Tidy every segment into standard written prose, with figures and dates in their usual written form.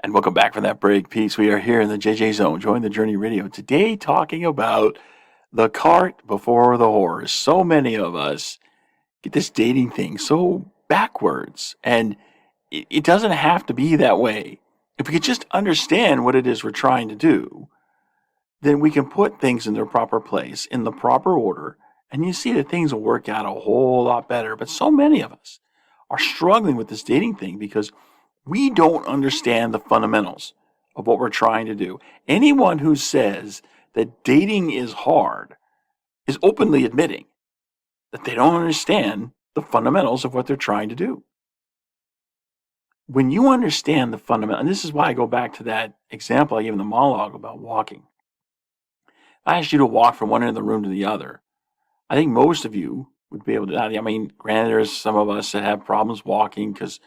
And welcome back from that break. Peace. We are here in the JJ Zone. Join the Journey Radio. Today, talking about the cart before the horse. So many of us get this dating thing so backwards, and it doesn't have to be that way. If we could just understand what it is we're trying to do, then we can put things in their proper place, in the proper order, and you see that things will work out a whole lot better. But so many of us are struggling with this dating thing because we don't understand the fundamentals of what we're trying to do. Anyone who says that dating is hard is openly admitting that they don't understand the fundamentals of what they're trying to do. When you understand the fundamental, and this is why I go back to that example I gave in the monologue about walking. I asked you to walk from one end of the room to the other. I think most of you would be able to. I mean, granted, there's some of us that have problems walking because,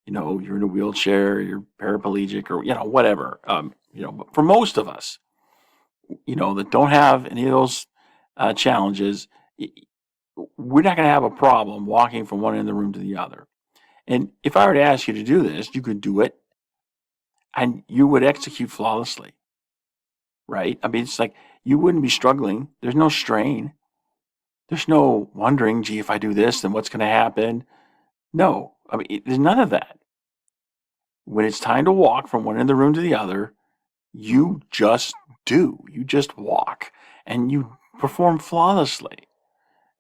you're in a wheelchair, you're paraplegic, or, whatever. But for most of us, that don't have any of those challenges, we're not going to have a problem walking from one end of the room to the other. And if I were to ask you to do this, you could do it and you would execute flawlessly, right? I mean, it's like you wouldn't be struggling. There's no strain. There's no wondering, gee, if I do this, then what's going to happen? No, I mean, there's none of that. When it's time to walk from one end of the room to the other, you just do. You just walk and you perform flawlessly.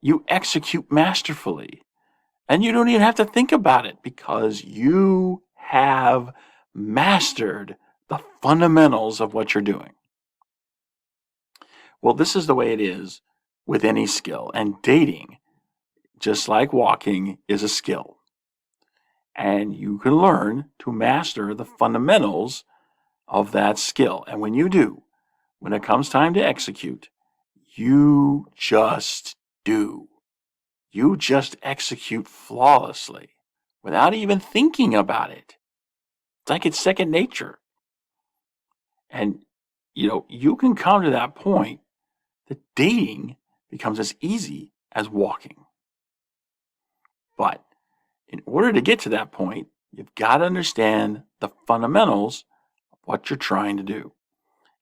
You execute masterfully. And you don't even have to think about it because you have mastered the fundamentals of what you're doing. Well, this is the way it is with any skill. And dating, just like walking, is a skill. And you can learn to master the fundamentals of that skill. And when you do, when it comes time to execute, you just do. You just execute flawlessly without even thinking about it. It's like it's second nature. And, you can come to that point that dating becomes as easy as walking. But in order to get to that point, you've got to understand the fundamentals of what you're trying to do.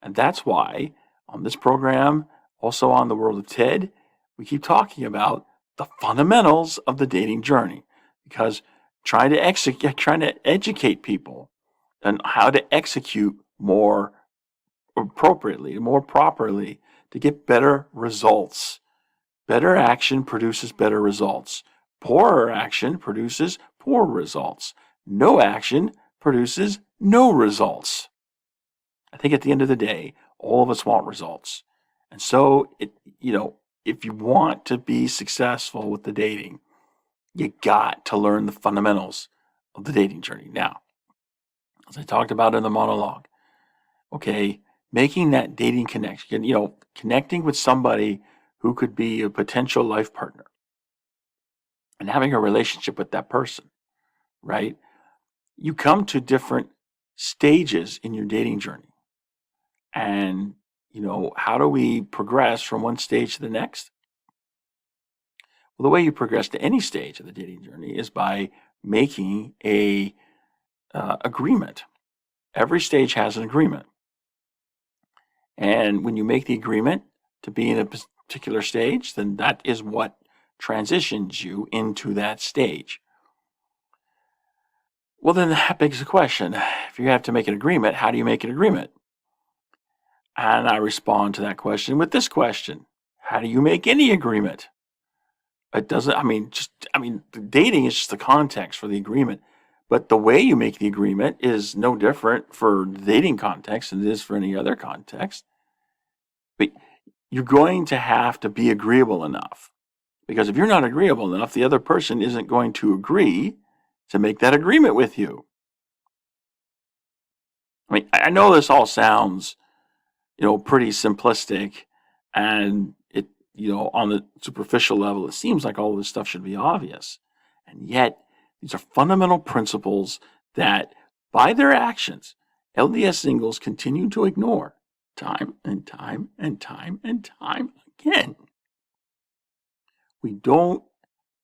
And that's why on this program, also on the World of TED, we keep talking about the fundamentals of the dating journey, because trying to educate people on how to execute more appropriately, more properly, to get better results. Better action produces better results. Poorer action produces poor results. No action produces no results. I think at the end of the day, all of us want results. And so, if you want to be successful with the dating, you got to learn the fundamentals of the dating journey. Now, as I talked about in the monologue, okay, making that dating connection, connecting with somebody who could be a potential life partner and having a relationship with that person, right? You come to different stages in your dating journey. And, how do we progress from one stage to the next? Well, the way you progress to any stage of the dating journey is by making a agreement. Every stage has an agreement. And when you make the agreement to be in a particular stage, then that is what transitions you into that stage. Well, then that begs the question, if you have to make an agreement, how do you make an agreement? And I respond to that question with this question: how do you make any agreement? It doesn't, dating is just the context for the agreement. But the way you make the agreement is no different for the dating context than it is for any other context. But you're going to have to be agreeable enough. Because if you're not agreeable enough, the other person isn't going to agree to make that agreement with you. I know this all sounds, pretty simplistic, and it, on the superficial level, it seems like all this stuff should be obvious. And yet, these are fundamental principles that, by their actions, LDS singles continue to ignore time and time and time and time again. We don't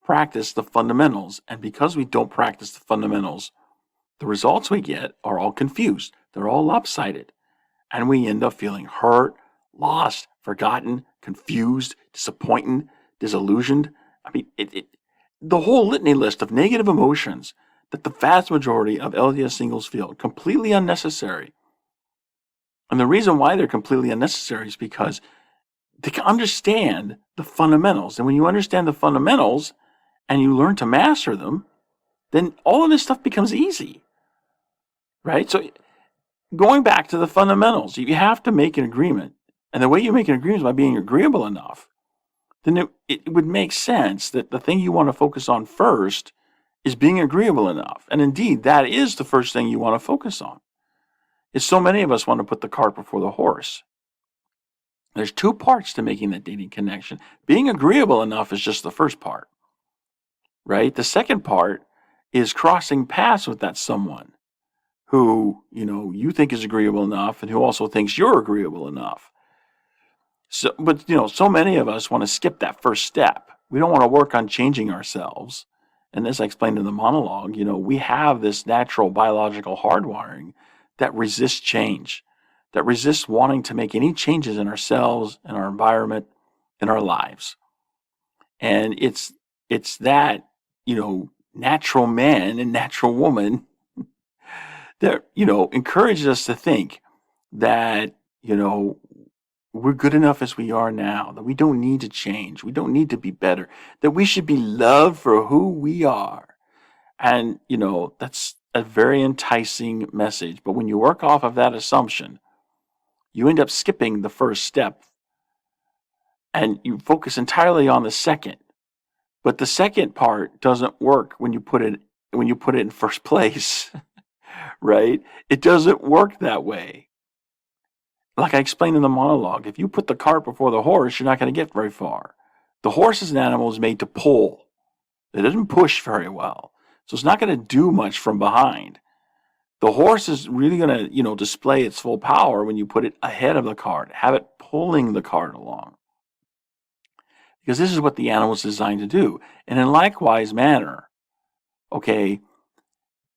practice the fundamentals, and because we don't practice the fundamentals, the results we get are all confused. they're all lopsided. And we end up feeling hurt, lost, forgotten, confused, disappointed, disillusioned. I mean, the whole litany list of negative emotions that the vast majority of LDS singles feel, completely unnecessary. And the reason why they're completely unnecessary is because they can understand the fundamentals. And when you understand the fundamentals and you learn to master them, then all of this stuff becomes easy, right? So going back to the fundamentals, you have to make an agreement. And the way you make an agreement is by being agreeable enough. Then it would make sense that the thing you want to focus on first is being agreeable enough. And indeed, that is the first thing you want to focus on. Is so many of us want to put the cart before the horse. There's two parts to making that dating connection. Being agreeable enough is just the first part, right? The second part is crossing paths with that someone who, you think is agreeable enough and who also thinks you're agreeable enough. So, but, so many of us want to skip that first step. We don't want to work on changing ourselves. And as I explained in the monologue, we have this natural biological hardwiring that resists change, that resists wanting to make any changes in ourselves, in our environment, in our lives. And it's that, natural man and natural woman that, encourages us to think that, we're good enough as we are now, that we don't need to change, we don't need to be better, that we should be loved for who we are. And, that's a very enticing message. But when you work off of that assumption, you end up skipping the first step and you focus entirely on the second. But the second part doesn't work when you put it in first place, right? It doesn't work that way. Like I explained in the monologue, if you put the cart before the horse, you're not going to get very far. The horse as an animal is made to pull. It doesn't push very well. So it's not going to do much from behind. The horse is really going to, display its full power when you put it ahead of the cart, have it pulling the cart along. Because this is what the animal is designed to do. And in likewise manner,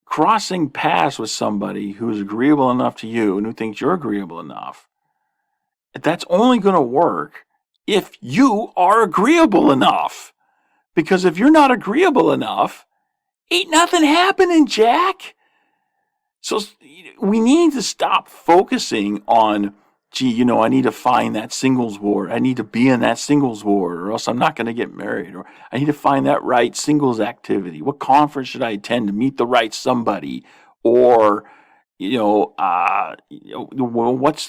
crossing paths with somebody who is agreeable enough to you and who thinks you're agreeable enough, that's only going to work if you are agreeable enough. Because if you're not agreeable enough, ain't nothing happening, Jack. So we need to stop focusing on, I need to find that singles ward. I need to be in that singles ward or else I'm not going to get married. Or I need to find that right singles activity. What conference should I attend to meet the right somebody? Or, what's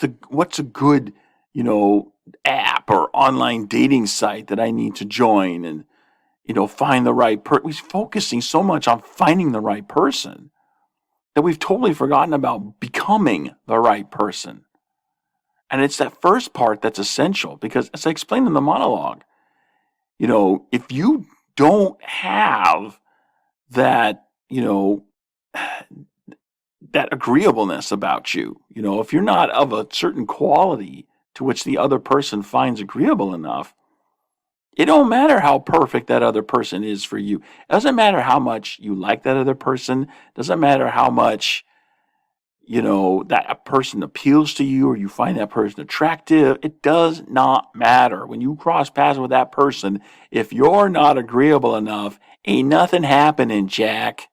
a good, app or online dating site that I need to join and, find the right person. We're focusing so much on finding the right person that we've totally forgotten about becoming the right person. And it's that first part that's essential because, as I explained in the monologue, if you don't have that, that agreeableness about you, if you're not of a certain quality to which the other person finds agreeable enough, it don't matter how perfect that other person is for you. It doesn't matter how much you like that other person. It doesn't matter how much, that a person appeals to you or you find that person attractive. It does not matter. When you cross paths with that person, if you're not agreeable enough, ain't nothing happening, Jack.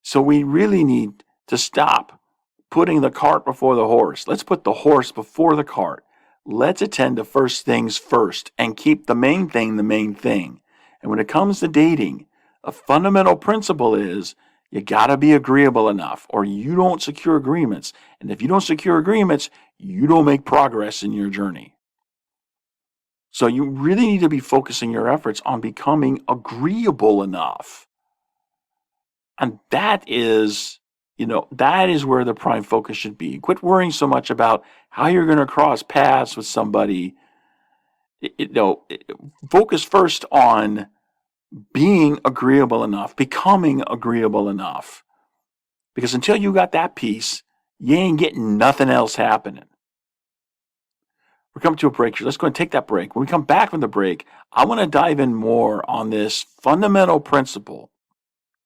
So we really need to stop putting the cart before the horse. Let's put the horse before the cart. Let's attend to first things first and keep the main thing the main thing. And when it comes to dating, a fundamental principle is you got to be agreeable enough or you don't secure agreements. And if you don't secure agreements, you don't make progress in your journey. So you really need to be focusing your efforts on becoming agreeable enough. And that is where the prime focus should be. Quit worrying so much about how you're going to cross paths with somebody. Focus first on being agreeable enough, becoming agreeable enough. Because until you got that piece, you ain't getting nothing else happening. We're coming to a break here. Let's go and take that break. When we come back from the break, I want to dive in more on this fundamental principle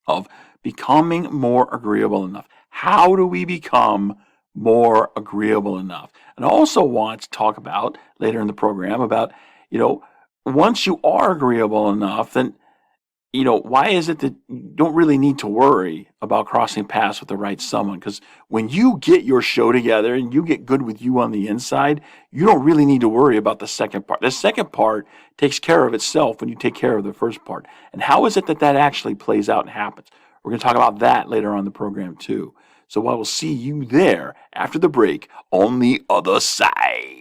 of becoming more agreeable enough. How do we become more agreeable enough? And I also want to talk about later in the program about, you know, once you are agreeable enough, then why is it that you don't really need to worry about crossing paths with the right someone? Because when you get your show together and you get good with you on the inside, you don't really need to worry about the second part. The second part takes care of itself when you take care of the first part. And how is it that that actually plays out and happens? We're going to talk about that later on in the program, too. So I will see you there after the break on the other side.